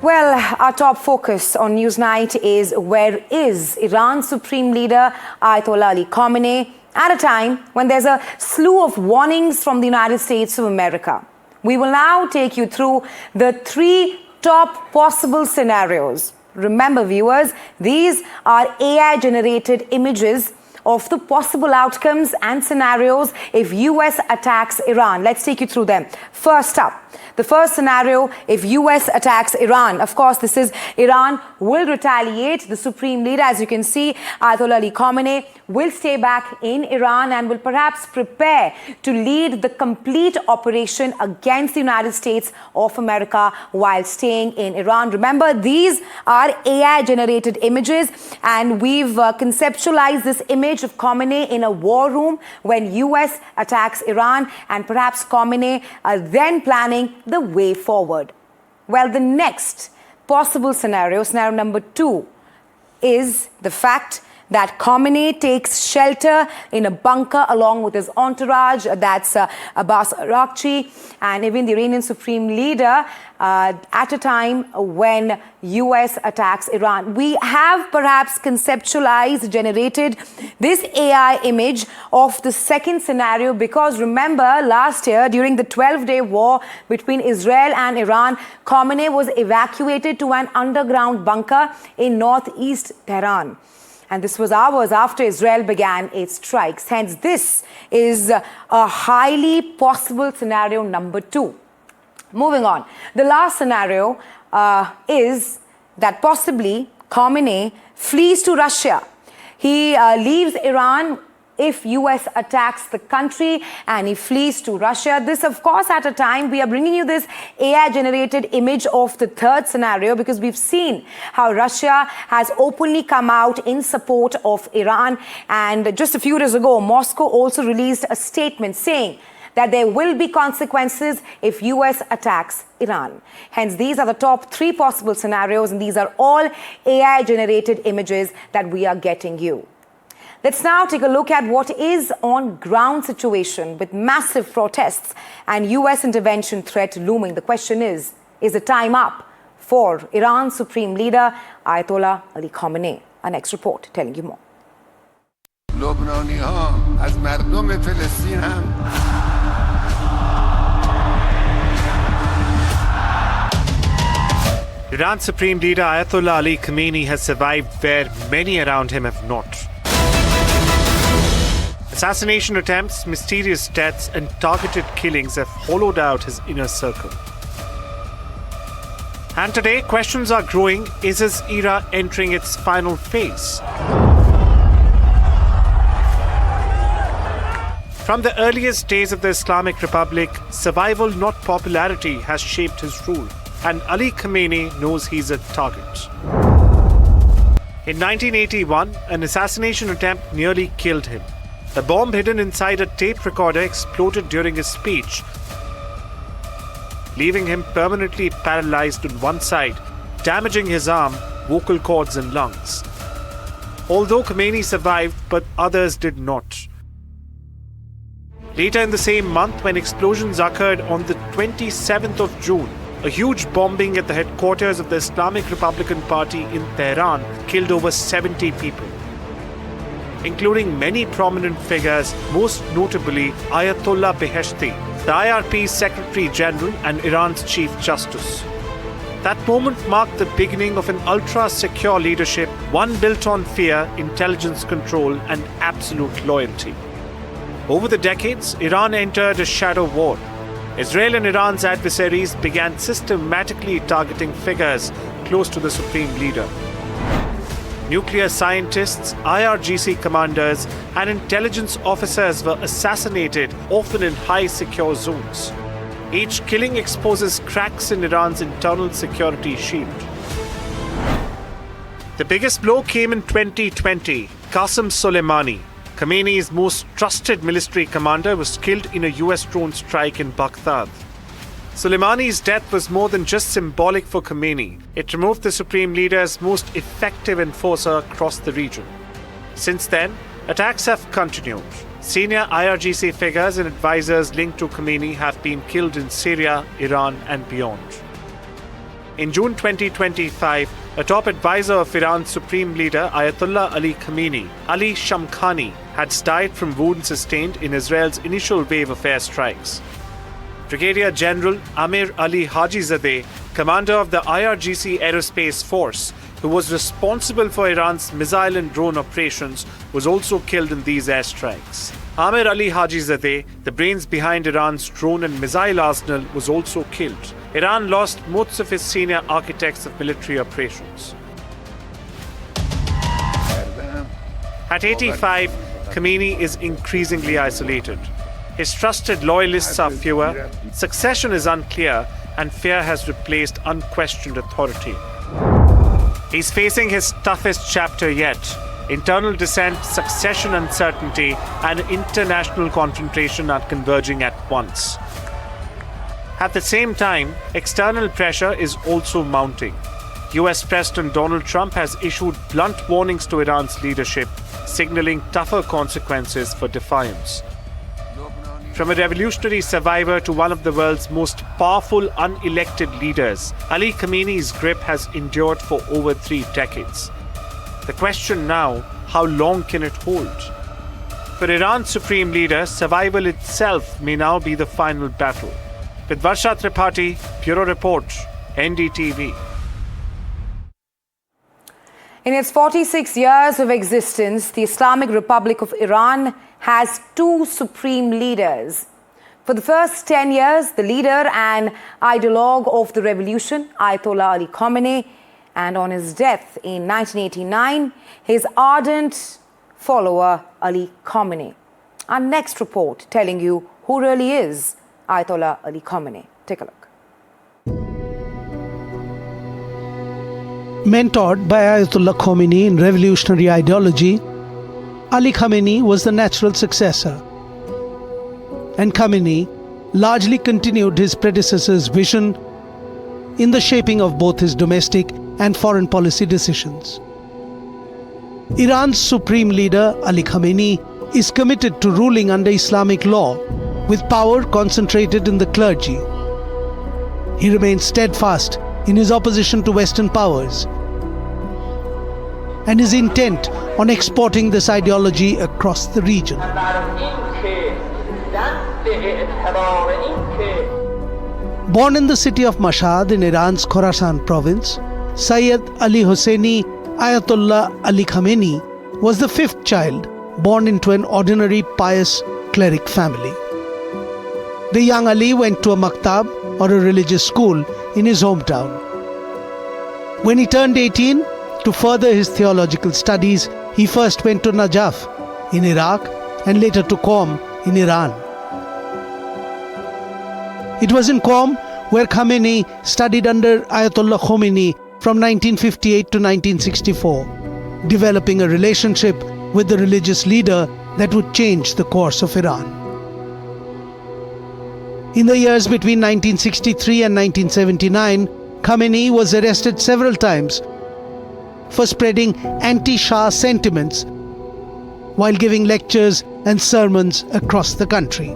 Well, our top focus on Newsnight is where is Iran's Supreme Leader Ayatollah Ali Khamenei at a time when there's a slew of warnings from the United States of America. We will now take you through the 3 top possible scenarios. Remember, viewers, these are AI-generated images of the possible outcomes and scenarios if US attacks Iran. Let's take you through them. First up, the first scenario, if US attacks Iran. Of course, this is Iran will retaliate. The Supreme Leader, as you can see, Ayatollah Ali Khamenei, will stay back in Iran and will perhaps prepare to lead the complete operation against the United States of America while staying in Iran. Remember, these are AI-generated images, and we've conceptualized this image of Khamenei in a war room when US attacks Iran, and perhaps Khamenei then planning the way forward. Well, the next possible scenario, scenario number 2, is the fact that Khamenei takes shelter in a bunker along with his entourage, that's Abbas Araghchi, and even the Iranian Supreme Leader at a time when US attacks Iran. We have perhaps conceptualized, generated this AI image of the second scenario because remember last year during the 12-day war between Israel and Iran, Khamenei was evacuated to an underground bunker in northeast Tehran. And this was hours after Israel began its strikes. Hence, this is a highly possible scenario number 2. Moving on. The last scenario is that possibly Khamenei flees to Russia. He leaves Iran if US attacks the country and he flees to Russia. This, of course, at a time we are bringing you this AI-generated image of the third scenario because we've seen how Russia has openly come out in support of Iran. And just a few days ago, Moscow also released a statement saying that there will be consequences if US attacks Iran. Hence, these are the top 3 possible scenarios, and these are all AI-generated images that we are getting you. Let's now take a look at what is on ground situation with massive protests and US intervention threat looming. The question is the time up for Iran's Supreme Leader Ayatollah Ali Khamenei? Our next report telling you more. Iran's Supreme Leader Ayatollah Ali Khamenei has survived where many around him have not. Assassination attempts, mysterious deaths, and targeted killings have hollowed out his inner circle. And today, questions are growing. Is his era entering its final phase? From the earliest days of the Islamic Republic, survival, not popularity, has shaped his rule. And Ali Khamenei knows he's a target. In 1981, an assassination attempt nearly killed him. A bomb hidden inside a tape recorder exploded during his speech, leaving him permanently paralyzed on one side, damaging his arm, vocal cords and lungs. Although Khamenei survived, but others did not. Later in the same month, when explosions occurred on the 27th of June, a huge bombing at the headquarters of the Islamic Republican Party in Tehran killed over 70 people, including many prominent figures, most notably Ayatollah Beheshti, the IRP's Secretary General and Iran's Chief Justice. That moment marked the beginning of an ultra-secure leadership, one built on fear, intelligence control, and absolute loyalty. Over the decades, Iran entered a shadow war. Israel and Iran's adversaries began systematically targeting figures close to the Supreme Leader. Nuclear scientists, IRGC commanders, and intelligence officers were assassinated, often in high secure zones. Each killing exposes cracks in Iran's internal security shield. The biggest blow came in 2020. Qasem Soleimani, Khamenei's most trusted military commander, was killed in a US drone strike in Baghdad. Soleimani's death was more than just symbolic for Khamenei. It removed the Supreme Leader's most effective enforcer across the region. Since then, attacks have continued. Senior IRGC figures and advisors linked to Khamenei have been killed in Syria, Iran, and beyond. In June 2025, a top advisor of Iran's supreme leader Ayatollah Ali Khamenei, Ali Shamkhani, had died from wounds sustained in Israel's initial wave of airstrikes. Brigadier General Amir Ali Hajizadeh, commander of the IRGC Aerospace Force, who was responsible for Iran's missile and drone operations, was also killed in these airstrikes. Amir Ali Hajizadeh, the brains behind Iran's drone and missile arsenal, was also killed. Iran lost most of its senior architects of military operations. At 85, Khamenei is increasingly isolated. His trusted loyalists are fewer, succession is unclear, and fear has replaced unquestioned authority. He's facing his toughest chapter yet: internal dissent, succession uncertainty, and international confrontation are converging at once. At the same time, external pressure is also mounting. US President Donald Trump has issued blunt warnings to Iran's leadership, signaling tougher consequences for defiance. From a revolutionary survivor to one of the world's most powerful unelected leaders, Ali Khamenei's grip has endured for over 3 decades. The question now, how long can it hold? For Iran's supreme leader, survival itself may now be the final battle. With Varsha Tripathi, Bureau Report, NDTV. In its 46 years of existence, the Islamic Republic of Iran has 2 supreme leaders. For the first 10 years, the leader and ideologue of the revolution, Ayatollah Ali Khamenei, and on his death in 1989, his ardent follower, Ali Khamenei. Our next report telling you who really is Ayatollah Ali Khamenei. Take a look. Mentored by Ayatollah Khamenei in revolutionary ideology, Ali Khamenei was the natural successor. And Khamenei largely continued his predecessor's vision in the shaping of both his domestic and foreign policy decisions. Iran's supreme leader, Ali Khamenei, is committed to ruling under Islamic law, with power concentrated in the clergy. He remains steadfast in his opposition to Western powers and is intent on exporting this ideology across the region. Born in the city of Mashhad in Iran's Khorasan province, Sayyid Ali Hosseini Ayatollah Ali Khamenei was the 5th child born into an ordinary pious cleric family. The young Ali went to a maktab, or a religious school, in his hometown. When he turned 18, to further his theological studies, he first went to Najaf in Iraq and later to Qom in Iran. It was in Qom where Khamenei studied under Ayatollah Khomeini from 1958 to 1964, developing a relationship with the religious leader that would change the course of Iran. In the years between 1963 and 1979, Khamenei was arrested several times for spreading anti-Shah sentiments while giving lectures and sermons across the country.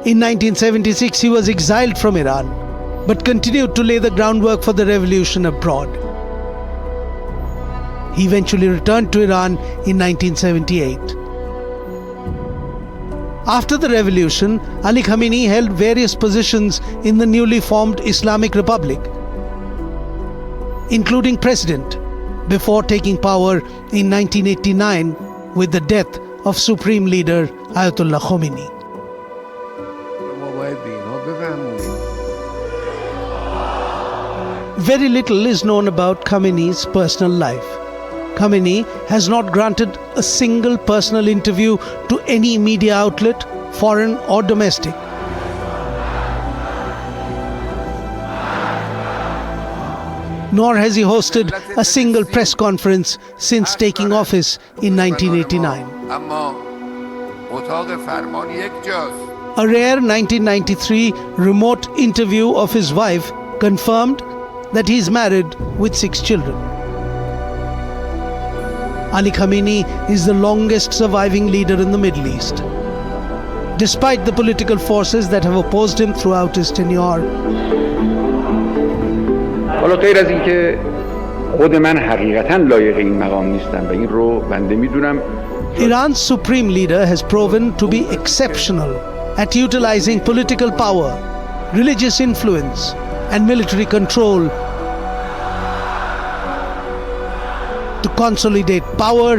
In 1976, he was exiled from Iran, but continued to lay the groundwork for the revolution abroad. He eventually returned to Iran in 1978. After the revolution, Ali Khamenei held various positions in the newly formed Islamic Republic, including president, before taking power in 1989 with the death of Supreme Leader Ayatollah Khamenei. Very little is known about Khamenei's personal life. Khamenei has not granted a single personal interview to any media outlet, foreign or domestic. Nor has he hosted a single press conference since taking office in 1989. A rare 1993 remote interview of his wife confirmed that he is married with 6 children. Ali Khamenei is the longest surviving leader in the Middle East. Despite the political forces that have opposed him throughout his tenure, حالا غیر از اینکه خود من حقیقتا لایق این مقام نیستم و این رو بنده میدونم. Iran's supreme leader has proven to be exceptional at utilizing political power, religious influence, and military control to consolidate power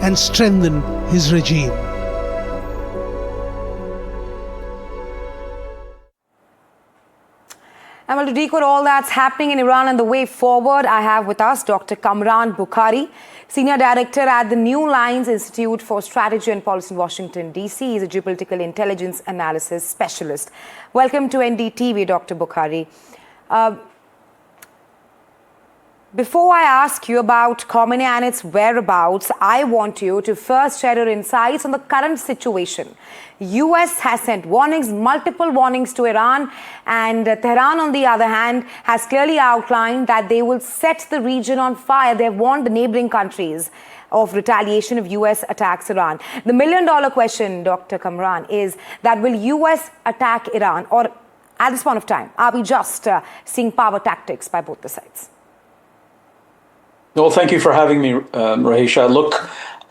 and strengthen his regime. And well, to decode all that's happening in Iran and the way forward, I have with us Dr. Kamran Bukhari, Senior Director at the New Lines Institute for Strategy and Policy in Washington, D.C. He's a geopolitical intelligence analysis specialist. Welcome to NDTV, Dr. Bukhari. Before I ask you about Khamenei and its whereabouts, I want you to first share your insights on the current situation. US has sent warnings, multiple warnings to Iran, and Tehran, on the other hand, has clearly outlined that they will set the region on fire. They've warned the neighboring countries of retaliation if US attacks Iran. The million-dollar question, Dr. Kamran, is that will US attack Iran, or at this point of time, are we just seeing power tactics by both the sides? Well, thank you for having me, Rahisha. Look,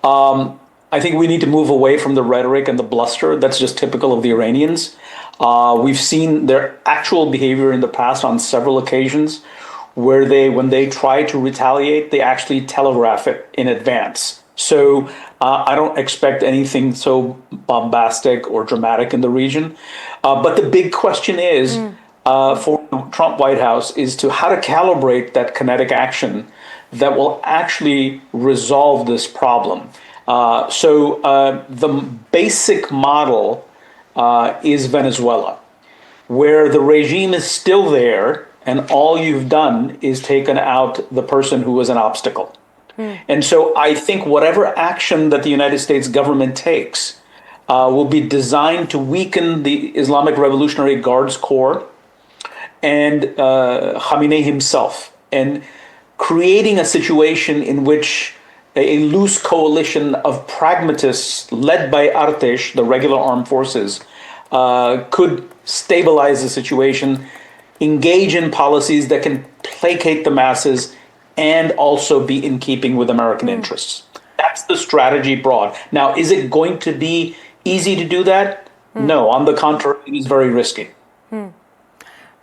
I think we need to move away from the rhetoric and the bluster. That's just typical of the Iranians. We've seen their actual behavior in the past on several occasions where when they try to retaliate, they actually telegraph it in advance. So I don't expect anything so bombastic or dramatic in the region. But the big question is for the Trump White House is to how to calibrate that kinetic action that will actually resolve this problem. So the basic model is Venezuela, where the regime is still there and all you've done is taken out the person who was an obstacle. And so I think whatever action that the United States government takes will be designed to weaken the Islamic Revolutionary Guards Corps and Khamenei himself, and creating a situation in which a loose coalition of pragmatists led by Artesh, the regular armed forces, could stabilize the situation, engage in policies that can placate the masses and also be in keeping with American interests. That's the strategy broad. Now, is it going to be easy to do that? No, on the contrary, it is very risky.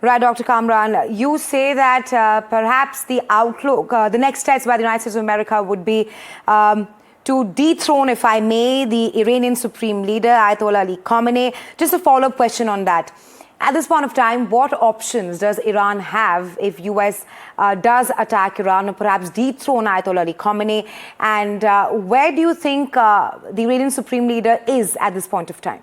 Right, Dr. Kamran, you say that perhaps the outlook, the next steps by the United States of America would be to dethrone, if I may, the Iranian Supreme Leader, Ayatollah Ali Khamenei. Just a follow-up question on that. At this point of time, what options does Iran have if US does attack Iran or perhaps dethrone Ayatollah Ali Khamenei? And where do you think the Iranian Supreme Leader is at this point of time?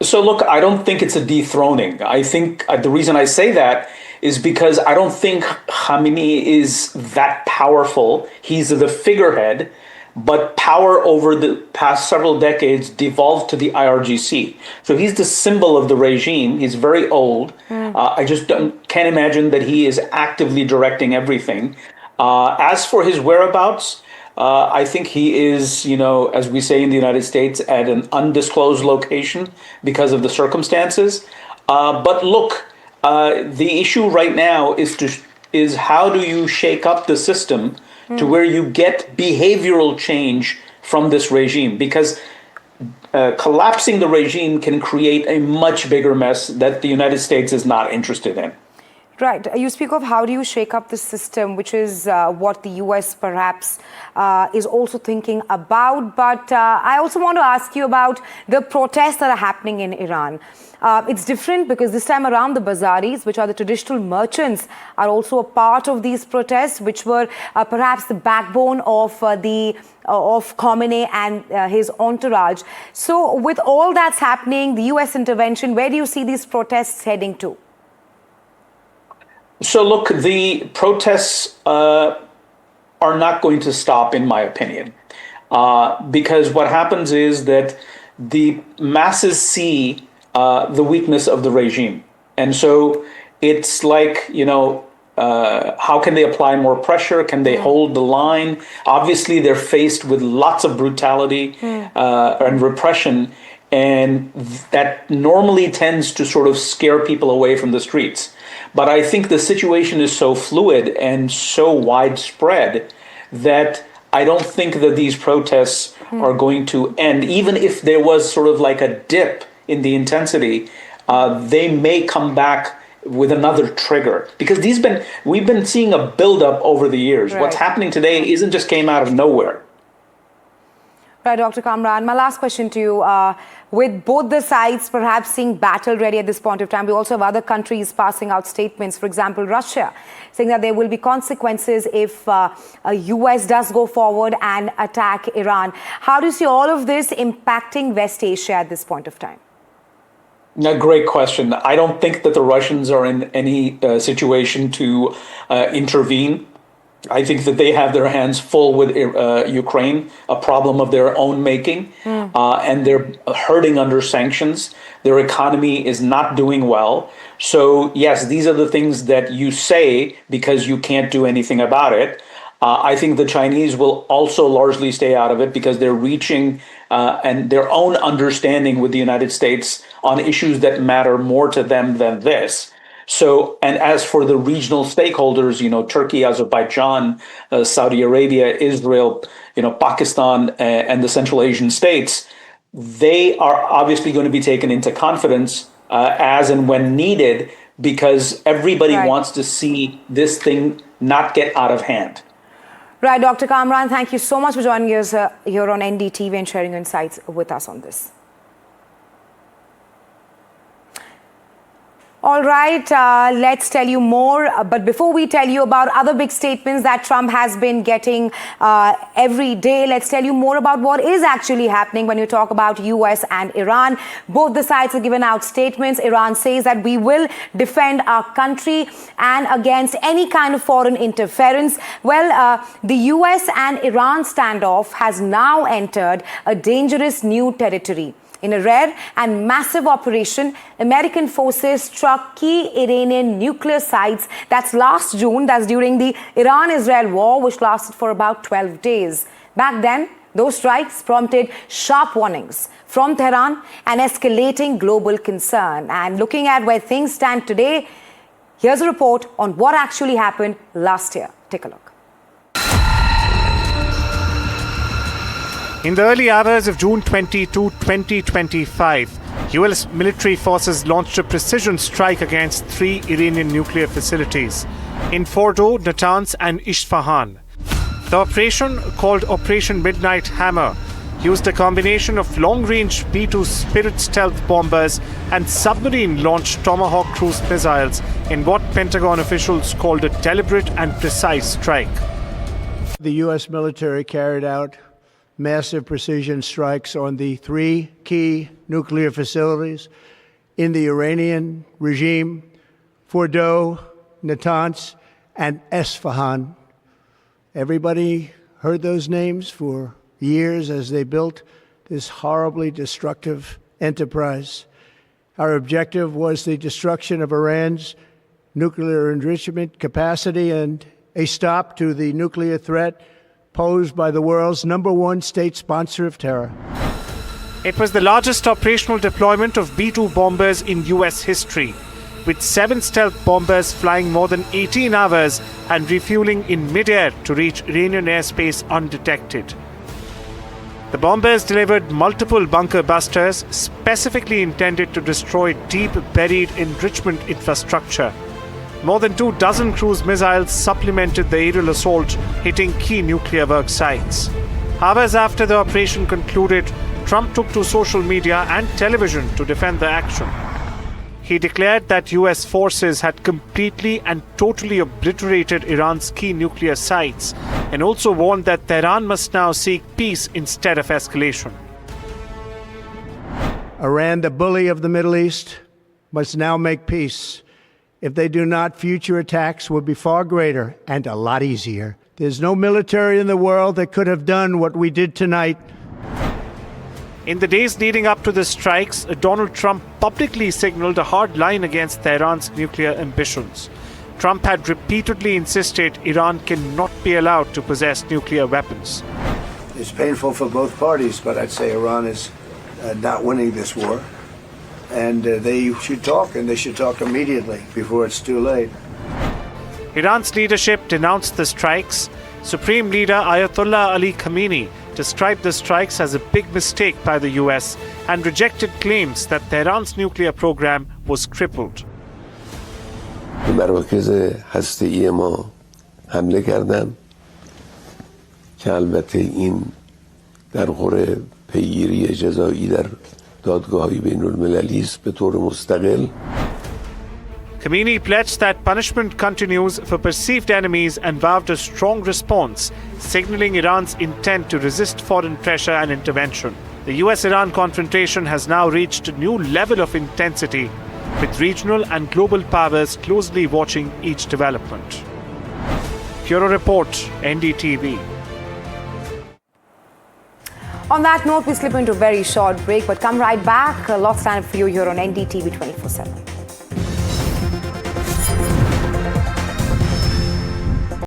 So look, I don't think it's a dethroning. I think the reason I say that is because I don't think Khamenei is that powerful. He's the figurehead, but power over the past several decades devolved to the IRGC. So he's the symbol of the regime. He's very old. I just can't imagine that he is actively directing everything. As for his whereabouts, I think he is, as we say in the United States, at an undisclosed location because of the circumstances. But look, the issue right now is how do you shake up the system to where you get behavioral change from this regime? Because collapsing the regime can create a much bigger mess that the United States is not interested in. Right. You speak of how do you shake up the system, which is what the US perhaps is also thinking about. But I also want to ask you about the protests that are happening in Iran. It's different because this time around the bazaris, which are the traditional merchants, are also a part of these protests, which were perhaps the backbone of Khamenei and his entourage. So with all that's happening, the US intervention, where do you see these protests heading to? So look, the protests are not going to stop, in my opinion, because what happens is that the masses see the weakness of the regime. And so it's like, how can they apply more pressure? Can they hold the line? Obviously, they're faced with lots of brutality and repression. And that normally tends to sort of scare people away from the streets. But I think the situation is so fluid and so widespread that I don't think that these protests are going to end. Even if there was sort of like a dip in the intensity, they may come back with another trigger, because we've been seeing a buildup over the years. Right. What's happening today isn't just came out of nowhere. Right, Dr. Kamran, my last question to you. With both the sides perhaps seeing battle ready at this point of time, we also have other countries passing out statements. For example, Russia saying that there will be consequences if US does go forward and attack Iran. How do you see all of this impacting West Asia at this point of time? A great question. I don't think that the Russians are in any situation to intervene. I think that they have their hands full with Ukraine, a problem of their own making, and they're hurting under sanctions. Their economy is not doing well. So, yes, these are the things that you say because you can't do anything about it. I think the Chinese will also largely stay out of it because they're reaching and their own understanding with the United States on issues that matter more to them than this. So, and as for the regional stakeholders, Turkey, Azerbaijan, Saudi Arabia, Israel, Pakistan, and the Central Asian states, they are obviously going to be taken into confidence as and when needed, because everybody wants to see this thing not get out of hand. Right, Dr. Kamran, thank you so much for joining us here on NDTV and sharing your insights with us on this. All right, let's tell you more. But before we tell you about other big statements that Trump has been getting every day, let's tell you more about what is actually happening when you talk about US and Iran. Both the sides have given out statements. Iran says that we will defend our country and against any kind of foreign interference. Well, the US and Iran standoff has now entered a dangerous new territory. In a rare and massive operation, American forces struck key Iranian nuclear sites. That's last June. That's during the Iran-Israel war, which lasted for about 12 days. Back then, those strikes prompted sharp warnings from Tehran and escalating global concern. And looking at where things stand today, here's a report on what actually happened last year. Take a look. In the early hours of June 22, 2025, US military forces launched a precision strike against 3 Iranian nuclear facilities in Fordo, Natanz, and Isfahan. The operation, called Operation Midnight Hammer, used a combination of long-range B-2 Spirit stealth bombers and submarine-launched Tomahawk cruise missiles in what Pentagon officials called a deliberate and precise strike. The U.S. military carried out massive precision strikes on the 3 key nuclear facilities in the Iranian regime: Fordo, Natanz, and Esfahan. Everybody heard those names for years as they built this horribly destructive enterprise. Our objective was the destruction of Iran's nuclear enrichment capacity and a stop to the nuclear threat posed by the world's #1 state sponsor of terror. It was the largest operational deployment of B-2 bombers in US history, with 7 stealth bombers flying more than 18 hours and refueling in mid-air to reach Iranian airspace undetected. The bombers delivered multiple bunker busters specifically intended to destroy deep buried enrichment infrastructure. More than 24 cruise missiles supplemented the aerial assault, hitting key nuclear work sites. Hours after the operation concluded, Trump took to social media and television to defend the action. He declared that US forces had completely and totally obliterated Iran's key nuclear sites, and also warned that Tehran must now seek peace instead of escalation. Iran, the bully of the Middle East, must now make peace. If they do not, future attacks will be far greater and a lot easier. There's no military in the world that could have done what we did tonight. In the days leading up to the strikes, Donald Trump publicly signaled a hard line against Tehran's nuclear ambitions. Trump had repeatedly insisted Iran cannot be allowed to possess nuclear weapons. It's painful for both parties, but I'd say Iran is not winning this war. And they should talk, and they should talk immediately before it's too late. Iran's leadership denounced the strikes. Supreme Leader Ayatollah Ali Khamenei described the strikes as a big mistake by the US and rejected claims that Tehran's nuclear program was crippled. به مراکز هسته‌ای ما حمله کردن که البته این در خور پیگیری جزایی در دادگاه‌های بین‌المللی است به طور مستقل. Khamenei pledged that punishment continues for perceived enemies and vowed a strong response, signaling Iran's intent to resist foreign pressure and intervention. The US-Iran confrontation has now reached a new level of intensity, with regional and global powers closely watching each development. Bureau Report, NDTV. On that note, we slip into a very short break, but come right back. Lots of time for you here on NDTV 24/7.